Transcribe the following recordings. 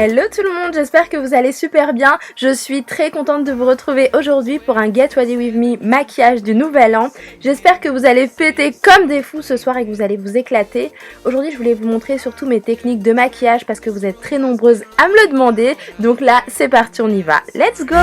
Hello tout le monde, j'espère que vous allez super bien. Je suis très contente de vous retrouver aujourd'hui pour un Get Ready With Me maquillage du nouvel an. J'espère que vous allez fêter comme des fous ce soir et que vous allez vous éclater. Aujourd'hui je voulais vous montrer surtout mes techniques de maquillage parce que vous êtes très nombreuses à me le demander. Donc là c'est parti, on y va. Let's go!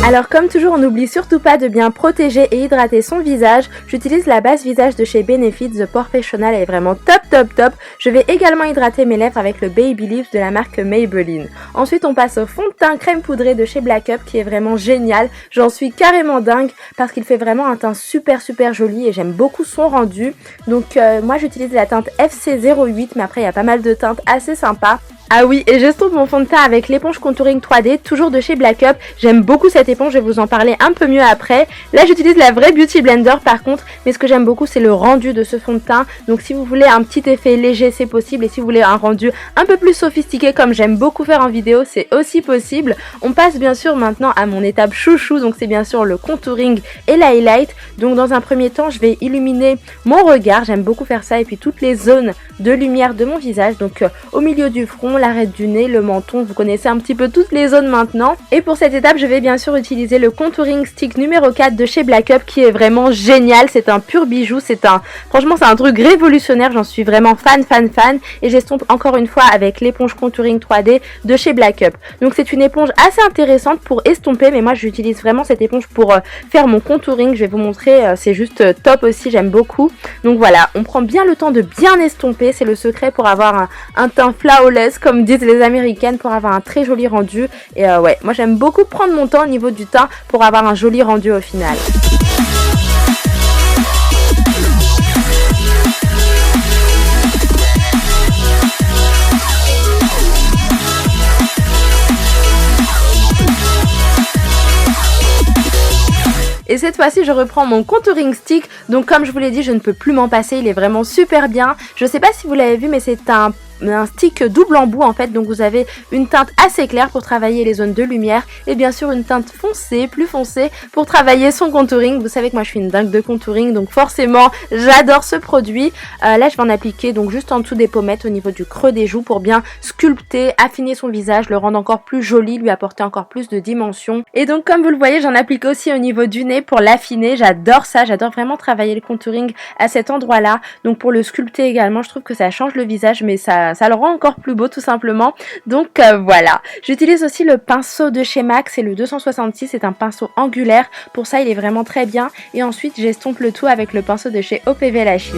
Alors comme toujours, on n'oublie surtout pas de bien protéger et hydrater son visage. J'utilise la base visage de chez Benefit, The Professional, elle est vraiment top. Je vais également hydrater mes lèvres avec le Babyliss de la marque Maybelline. Ensuite on passe au fond de teint crème poudré de chez Black Up qui est vraiment génial. J'en suis carrément dingue parce qu'il fait vraiment un teint super joli et j'aime beaucoup son rendu. Donc moi j'utilise la teinte FC08, mais après il y a pas mal de teintes assez sympas. Ah oui, et j'estompe mon fond de teint avec l'éponge contouring 3D, toujours de chez Black Up. J'aime beaucoup cette éponge, je vais vous en parler un peu mieux après. Là j'utilise la vraie Beauty Blender par contre, mais ce que j'aime beaucoup c'est le rendu de ce fond de teint. Donc si vous voulez un petit effet léger c'est possible, et si vous voulez un rendu un peu plus sophistiqué comme j'aime beaucoup faire en vidéo, c'est aussi possible. On passe bien sûr maintenant à mon étape chouchou, donc c'est bien sûr le contouring et l'highlight. Donc dans un premier temps je vais illuminer mon regard, j'aime beaucoup faire ça, et puis toutes les zones de lumière de mon visage, donc au milieu du front, l'arête du nez, le menton, vous connaissez un petit peu toutes les zones maintenant. Et pour cette étape je vais bien sûr utiliser le contouring stick numéro 4 de chez Black Up qui est vraiment génial, c'est un pur bijou, franchement c'est un truc révolutionnaire, j'en suis vraiment fan, et j'estompe encore une fois avec l'éponge contouring 3D de chez Black Up. Donc c'est une éponge assez intéressante pour estomper, mais moi j'utilise vraiment cette éponge pour faire mon contouring, je vais vous montrer, c'est juste top aussi, j'aime beaucoup. Donc voilà, on prend bien le temps de bien estomper, c'est le secret pour avoir un teint flawless comme disent les américaines, pour avoir un très joli rendu. Et ouais, moi j'aime beaucoup prendre mon temps au niveau du teint pour avoir un joli rendu au final. Et cette fois-ci je reprends mon contouring stick, donc comme je vous l'ai dit je ne peux plus m'en passer, il est vraiment super bien. Je sais pas si vous l'avez vu mais c'est un stick double embout en fait, donc vous avez une teinte assez claire pour travailler les zones de lumière et bien sûr une teinte foncée, plus foncée pour travailler son contouring. Vous savez que moi je suis une dingue de contouring, donc forcément j'adore ce produit. Là je vais en appliquer donc juste en dessous des pommettes au niveau du creux des joues pour bien sculpter, affiner son visage, le rendre encore plus joli, lui apporter encore plus de dimension. Et donc comme vous le voyez j'en applique aussi au niveau du nez pour l'affiner, j'adore ça, j'adore vraiment travailler le contouring à cet endroit là. Donc pour le sculpter également je trouve que ça change le visage, mais ça le rend encore plus beau tout simplement. Donc voilà, j'utilise aussi le pinceau de chez MAC, c'est le 266, c'est un pinceau angulaire, pour ça il est vraiment très bien. Et ensuite j'estompe le tout avec le pinceau de chez OPV Lashes.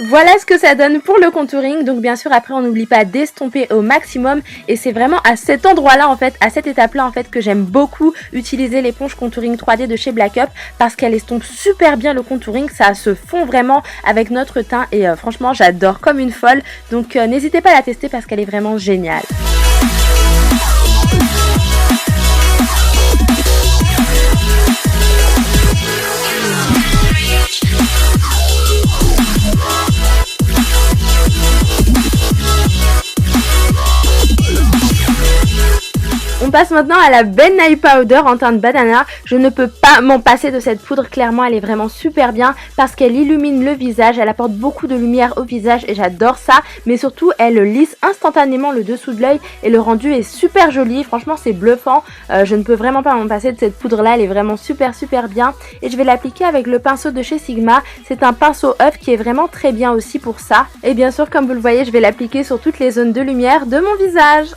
Voilà ce que ça donne pour le contouring. Donc bien sûr après on n'oublie pas d'estomper au maximum, et c'est vraiment à cet endroit là en fait, à cette étape là en fait que j'aime beaucoup utiliser l'éponge contouring 3D de chez Black Up parce qu'elle estompe super bien le contouring, ça se fond vraiment avec notre teint et franchement j'adore comme une folle. Donc n'hésitez pas à la tester parce qu'elle est vraiment géniale. On passe maintenant à la Ben Nye Powder en teinte banana. Je ne peux pas m'en passer de cette poudre, clairement elle est vraiment super bien parce qu'elle illumine le visage, elle apporte beaucoup de lumière au visage et j'adore ça, mais surtout elle lisse instantanément le dessous de l'œil et le rendu est super joli, franchement c'est bluffant. Je ne peux vraiment pas m'en passer de cette poudre là, elle est vraiment super bien, et je vais l'appliquer avec le pinceau de chez Sigma, c'est un pinceau œuf qui est vraiment très bien aussi pour ça. Et bien sûr comme vous le voyez je vais l'appliquer sur toutes les zones de lumière de mon visage.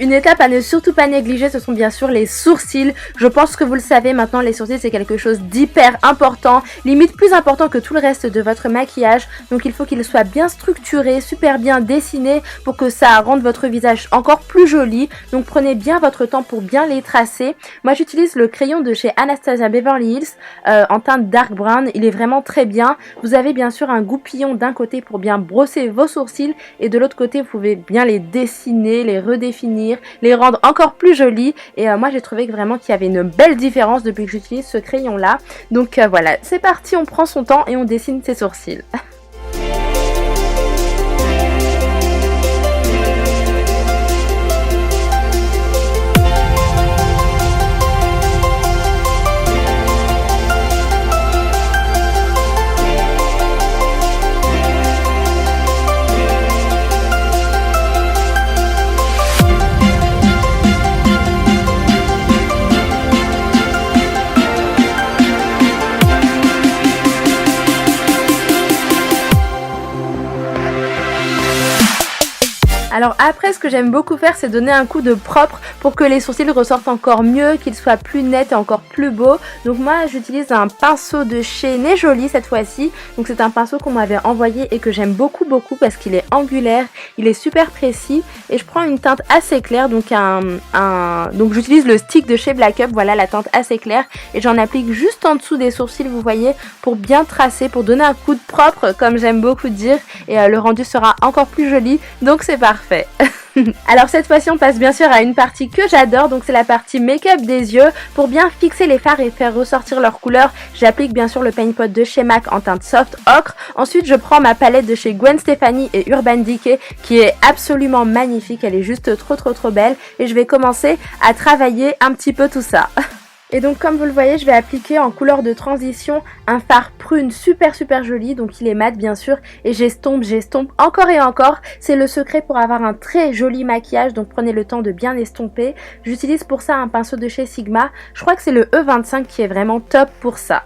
Une étape à ne surtout pas négliger, ce sont bien sûr les sourcils. Je pense que vous le savez maintenant, les sourcils c'est quelque chose d'hyper important, limite plus important que tout le reste de votre maquillage. Donc il faut qu'ils soient bien structurés, super bien dessinés pour que ça rende votre visage encore plus joli. Donc prenez bien votre temps pour bien les tracer. Moi j'utilise le crayon de chez Anastasia Beverly Hills en teinte dark brown, il est vraiment très bien. Vous avez bien sûr un goupillon d'un côté pour bien brosser vos sourcils et de l'autre côté vous pouvez bien les dessiner, les redéfinir, les rendre encore plus jolis. Et moi j'ai trouvé que vraiment qu'il y avait une belle différence depuis que j'utilise ce crayon là. Donc voilà, c'est parti, on prend son temps et on dessine ses sourcils. Alors après, ce que j'aime beaucoup faire, c'est donner un coup de propre pour que les sourcils ressortent encore mieux, qu'ils soient plus nets et encore plus beaux. Donc moi, j'utilise un pinceau de chez Nez Jolie cette fois-ci. Donc c'est un pinceau qu'on m'avait envoyé et que j'aime beaucoup parce qu'il est angulaire, il est super précis. Et je prends une teinte assez claire, donc donc j'utilise le stick de chez Black Up, voilà la teinte assez claire. Et j'en applique juste en dessous des sourcils, vous voyez, pour bien tracer, pour donner un coup de propre, comme j'aime beaucoup dire. Et le rendu sera encore plus joli, donc c'est parfait. Alors cette fois-ci on passe bien sûr à une partie que j'adore, donc c'est la partie make-up des yeux. Pour bien fixer les fards et faire ressortir leur couleur, j'applique bien sûr le paint pot de chez MAC en teinte soft ocre. Ensuite je prends ma palette de chez Gwen Stefani et Urban Decay qui est absolument magnifique, elle est juste trop belle. Et je vais commencer à travailler un petit peu tout ça. Et donc comme vous le voyez, je vais appliquer en couleur de transition un fard prune super joli, donc il est mat bien sûr, et j'estompe encore et encore. C'est le secret pour avoir un très joli maquillage, donc prenez le temps de bien estomper. J'utilise pour ça un pinceau de chez Sigma, je crois que c'est le E25 qui est vraiment top pour ça.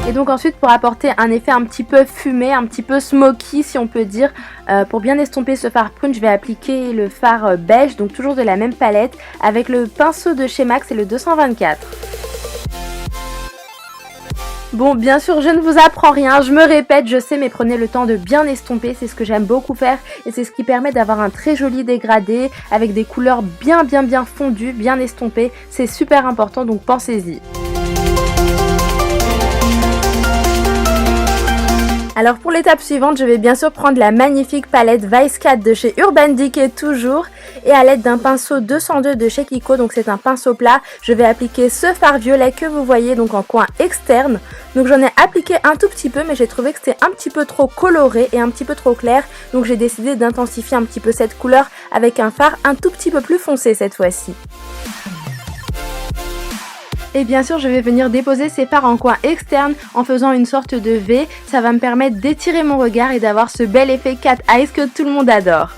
Et donc ensuite pour apporter un effet un petit peu fumé, un petit peu smoky si on peut dire, pour bien estomper ce fard prune, je vais appliquer le fard beige, donc toujours de la même palette, avec le pinceau de chez MAC, c'est le 224. Bon, bien sûr, je ne vous apprends rien, je me répète, je sais, mais prenez le temps de bien estomper, c'est ce que j'aime beaucoup faire et c'est ce qui permet d'avoir un très joli dégradé avec des couleurs bien fondues, bien estompées, c'est super important, donc pensez-y. Alors pour l'étape suivante, je vais bien sûr prendre la magnifique palette Vice 4 de chez Urban Decay toujours, et à l'aide d'un pinceau 202 de chez Kiko, donc c'est un pinceau plat, je vais appliquer ce fard violet que vous voyez donc en coin externe. Donc j'en ai appliqué un tout petit peu, mais j'ai trouvé que c'était un petit peu trop coloré et un petit peu trop clair, donc j'ai décidé d'intensifier un petit peu cette couleur avec un fard un tout petit peu plus foncé cette fois-ci. Et bien sûr je vais venir déposer ces fards en coin externe en faisant une sorte de V, ça va me permettre d'étirer mon regard et d'avoir ce bel effet cat eyes que tout le monde adore.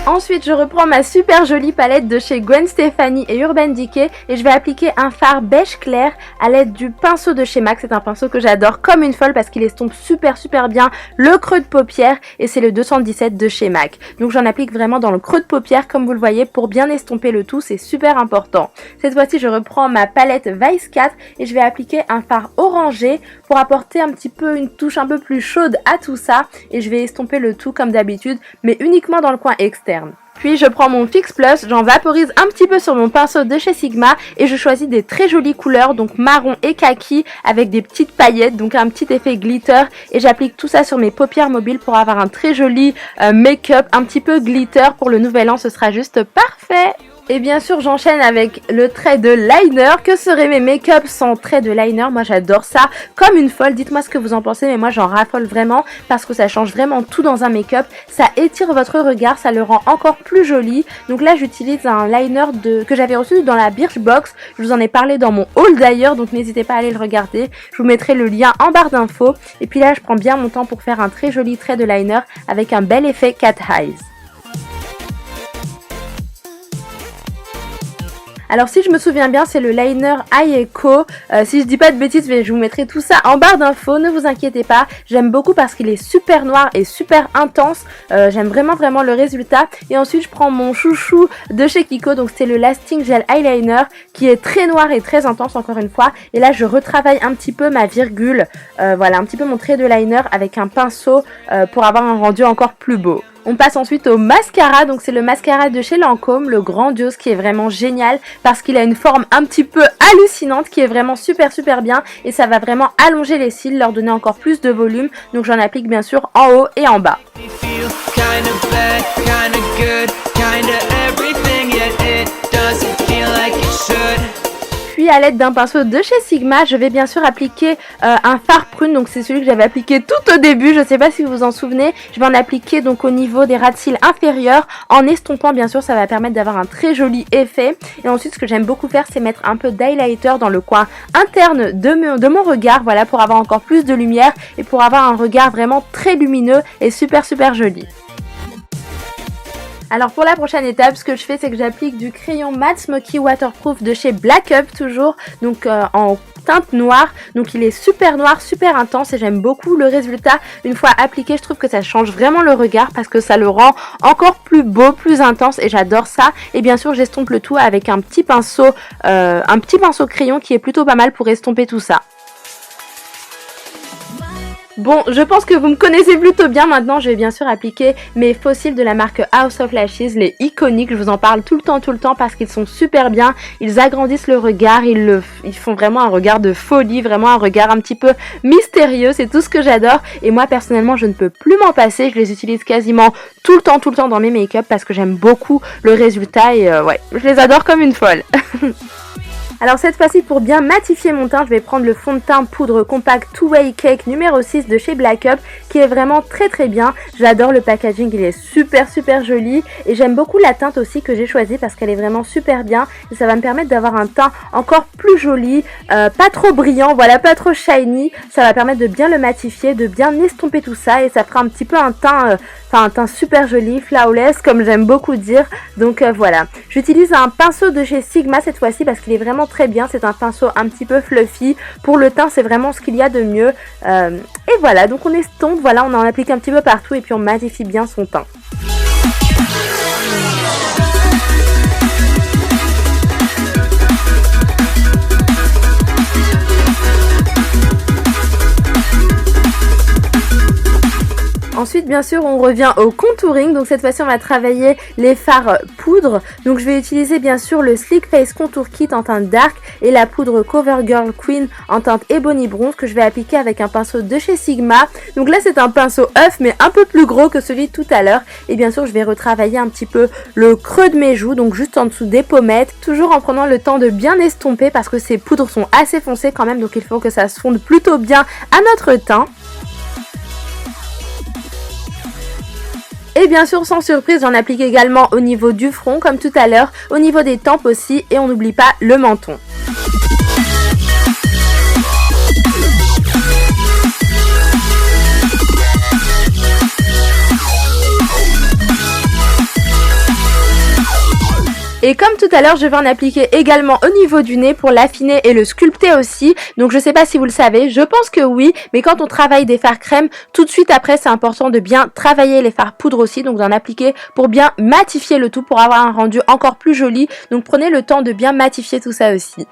Ensuite, je reprends ma super jolie palette de chez Gwen Stefani et Urban Decay et je vais appliquer un fard beige clair à l'aide du pinceau de chez MAC. C'est un pinceau que j'adore comme une folle parce qu'il estompe super bien le creux de paupière et c'est le 217 de chez MAC. Donc j'en applique vraiment dans le creux de paupière comme vous le voyez pour bien estomper le tout, c'est super important. Cette fois-ci, je reprends ma palette Vice 4 et je vais appliquer un fard orangé pour apporter un petit peu une touche un peu plus chaude à tout ça. Et je vais estomper le tout comme d'habitude, mais uniquement dans le coin externe. Puis je prends mon Fix Plus, j'en vaporise un petit peu sur mon pinceau de chez Sigma et je choisis des très jolies couleurs, donc marron et kaki avec des petites paillettes, donc un petit effet glitter, et j'applique tout ça sur mes paupières mobiles pour avoir un très joli make-up un petit peu glitter. Pour le nouvel an, ce sera juste parfait. Et bien sûr, j'enchaîne avec le trait de liner. Que seraient mes make-up sans trait de liner? Moi, j'adore ça comme une folle. Dites-moi ce que vous en pensez, mais moi, j'en raffole vraiment parce que ça change vraiment tout dans un make-up. Ça étire votre regard, ça le rend encore plus joli. Donc là, j'utilise un liner que j'avais reçu dans la Birchbox. Je vous en ai parlé dans mon haul d'ailleurs, donc n'hésitez pas à aller le regarder. Je vous mettrai le lien en barre d'infos. Et puis là, je prends bien mon temps pour faire un très joli trait de liner avec un bel effet cat eyes. Alors si je me souviens bien, c'est le liner Eye Echo. Si je dis pas de bêtises, je vous mettrai tout ça en barre d'infos, ne vous inquiétez pas. J'aime beaucoup parce qu'il est super noir et super intense. J'aime vraiment le résultat. Et ensuite je prends mon chouchou de chez Kiko, donc c'est le Lasting Gel Eyeliner qui est très noir et très intense encore une fois. Et là je retravaille un petit peu ma virgule, voilà un petit peu mon trait de liner avec un pinceau pour avoir un rendu encore plus beau. On passe ensuite au mascara, donc c'est le mascara de chez Lancôme, le Grandiose, qui est vraiment génial parce qu'il a une forme un petit peu hallucinante qui est vraiment super bien et ça va vraiment allonger les cils, leur donner encore plus de volume. Donc j'en applique bien sûr en haut et en bas. Puis à l'aide d'un pinceau de chez Sigma, je vais bien sûr appliquer un fard prune, donc c'est celui que j'avais appliqué tout au début, je ne sais pas si vous vous en souvenez. Je vais en appliquer donc au niveau des ras de cils inférieurs, en estompant bien sûr, ça va permettre d'avoir un très joli effet. Et ensuite ce que j'aime beaucoup faire, c'est mettre un peu d'highlighter dans le coin interne de mon regard, voilà, pour avoir encore plus de lumière et pour avoir un regard vraiment très lumineux et super joli. Alors pour la prochaine étape, ce que je fais, c'est que j'applique du crayon Matte Smoky Waterproof de chez Black Up toujours, donc en teinte noire. Donc il est super noir, super intense et j'aime beaucoup le résultat. Une fois appliqué, je trouve que ça change vraiment le regard parce que ça le rend encore plus beau, plus intense et j'adore ça. Et bien sûr, j'estompe le tout avec un petit pinceau crayon qui est plutôt pas mal pour estomper tout ça. Bon, je pense que vous me connaissez plutôt bien maintenant. Je vais bien sûr appliquer mes faux cils de la marque House of Lashes, les iconiques. Je vous en parle tout le temps parce qu'ils sont super bien. Ils agrandissent le regard, ils font vraiment un regard de folie, vraiment un regard un petit peu mystérieux. C'est tout ce que j'adore. Et moi personnellement, je ne peux plus m'en passer. Je les utilise quasiment tout le temps dans mes make-up parce que j'aime beaucoup le résultat et ouais, je les adore comme une folle. Alors cette fois-ci, pour bien matifier mon teint, je vais prendre le fond de teint poudre compact Two Way Cake numéro 6 de chez Black Up qui est vraiment très bien. J'adore le packaging, il est super joli et j'aime beaucoup la teinte aussi que j'ai choisie parce qu'elle est vraiment super bien et ça va me permettre d'avoir un teint encore plus joli, pas trop brillant, voilà, pas trop shiny. Ça va permettre de bien le matifier, de bien estomper tout ça et ça fera un petit peu un teint super joli, flawless comme j'aime beaucoup dire. Donc voilà, j'utilise un pinceau de chez Sigma cette fois-ci parce qu'il est vraiment très bien. C'est un pinceau un petit peu fluffy. Pour le teint, c'est vraiment ce qu'il y a de mieux. Et voilà, donc on estompe, voilà, on en applique un petit peu partout et puis on matifie bien son teint. Ensuite, bien sûr, on revient au contouring. Donc cette fois-ci, on va travailler les fards poudre. Donc je vais utiliser bien sûr le Sleek Face Contour Kit en teinte dark et la poudre CoverGirl Queen en teinte Ebony Bronze que je vais appliquer avec un pinceau de chez Sigma. Donc là, c'est un pinceau œuf mais un peu plus gros que celui de tout à l'heure. Et bien sûr, je vais retravailler un petit peu le creux de mes joues, donc juste en dessous des pommettes. Toujours en prenant le temps de bien estomper parce que ces poudres sont assez foncées quand même. Donc il faut que ça se fonde plutôt bien à notre teint. Et bien sûr, sans surprise, j'en applique également au niveau du front, comme tout à l'heure, au niveau des tempes aussi, et on n'oublie pas le menton. Et comme tout à l'heure, je vais en appliquer également au niveau du nez pour l'affiner et le sculpter aussi. Donc je sais pas si vous le savez, je pense que oui, mais quand on travaille des fards crème, tout de suite après, c'est important de bien travailler les fards poudre aussi, donc d'en appliquer pour bien matifier le tout, pour avoir un rendu encore plus joli. Donc prenez le temps de bien matifier tout ça aussi.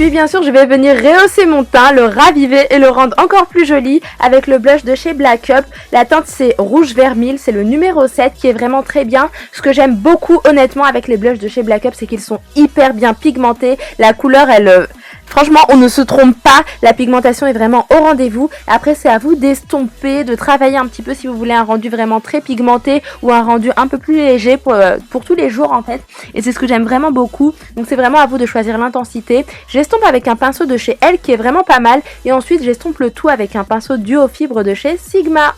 Puis bien sûr je vais venir rehausser mon teint, le raviver et le rendre encore plus joli avec le blush de chez Black Up. La teinte c'est rouge vermil, c'est le numéro 7 qui est vraiment très bien. Ce que j'aime beaucoup honnêtement avec les blushs de chez Black Up, c'est qu'ils sont hyper bien pigmentés. La couleur elle... Franchement, on ne se trompe pas, la pigmentation est vraiment au rendez-vous. Après, c'est à vous d'estomper, de travailler un petit peu si vous voulez un rendu vraiment très pigmenté ou un rendu un peu plus léger pour tous les jours en fait. Et c'est ce que j'aime vraiment beaucoup. Donc c'est vraiment à vous de choisir l'intensité. J'estompe avec un pinceau de chez Elle qui est vraiment pas mal. Et ensuite, j'estompe le tout avec un pinceau duo fibre de chez Sigma.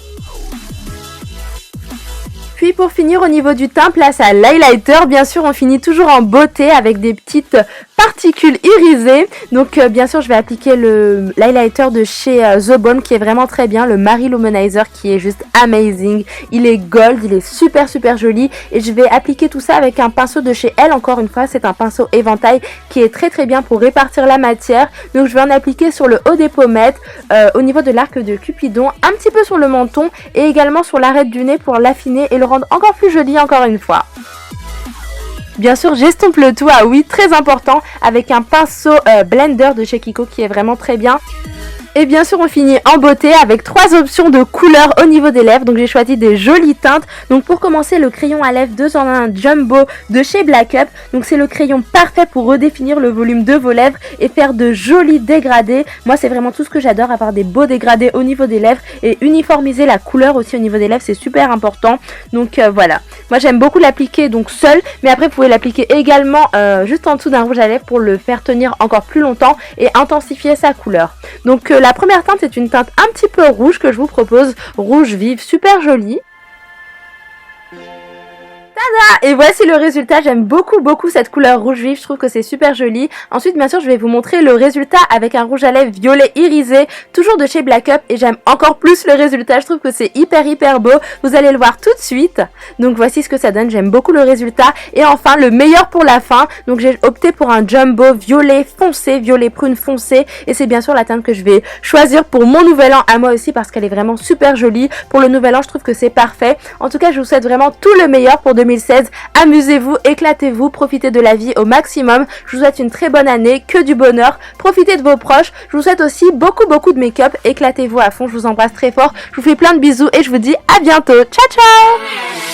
Puis pour finir au niveau du teint, place à l'highlighter. Bien sûr, on finit toujours en beauté avec des petites particules irisées. Donc bien sûr, je vais appliquer l'highlighter de chez The Balm qui est vraiment très bien. Le Marie Luminizer qui est juste amazing. Il est gold, il est super joli. Et je vais appliquer tout ça avec un pinceau de chez Elle. Encore une fois, c'est un pinceau éventail qui est très bien pour répartir la matière. Donc je vais en appliquer sur le haut des pommettes, au niveau de l'arc de Cupidon, un petit peu sur le menton et également sur l'arête du nez pour l'affiner et le rendre encore plus joli encore une fois. Bien sûr, j'estompe le tout, ah oui, très important, avec un pinceau blender de chez Kiko qui est vraiment très bien. Et bien sûr, on finit en beauté avec 3 options de couleurs au niveau des lèvres. Donc j'ai choisi des jolies teintes. Donc pour commencer, le crayon à lèvres 2 en 1 Jumbo de chez Black Up. Donc c'est le crayon parfait pour redéfinir le volume de vos lèvres et faire de jolis dégradés. Moi, c'est vraiment tout ce que j'adore, avoir des beaux dégradés au niveau des lèvres et uniformiser la couleur aussi au niveau des lèvres, c'est super important. Donc voilà. Moi, j'aime beaucoup l'appliquer donc seul, mais après vous pouvez l'appliquer également juste en dessous d'un rouge à lèvres pour le faire tenir encore plus longtemps et intensifier sa couleur. Donc la première teinte est une teinte un petit peu rouge que je vous propose, rouge vive, super jolie. Et voici le résultat, j'aime beaucoup cette couleur rouge vif, je trouve que c'est super joli. Ensuite bien sûr je vais vous montrer le résultat avec un rouge à lèvres violet irisé, toujours de chez Black Up, et j'aime encore plus le résultat, je trouve que c'est hyper beau. Vous allez le voir tout de suite. Donc voici ce que ça donne, j'aime beaucoup le résultat. Et enfin le meilleur pour la fin, donc j'ai opté pour un jumbo violet foncé, violet prune foncé, et c'est bien sûr la teinte que je vais choisir pour mon nouvel an à moi aussi parce qu'elle est vraiment super jolie. Pour le nouvel an je trouve que c'est parfait. En tout cas je vous souhaite vraiment tout le meilleur pour 2016. Amusez-vous, éclatez-vous, profitez de la vie au maximum. Je vous souhaite une très bonne année, que du bonheur, profitez de vos proches. Je vous souhaite aussi beaucoup de make-up, éclatez-vous à fond, je vous embrasse très fort. Je vous fais plein de bisous et je vous dis à bientôt. Ciao ciao.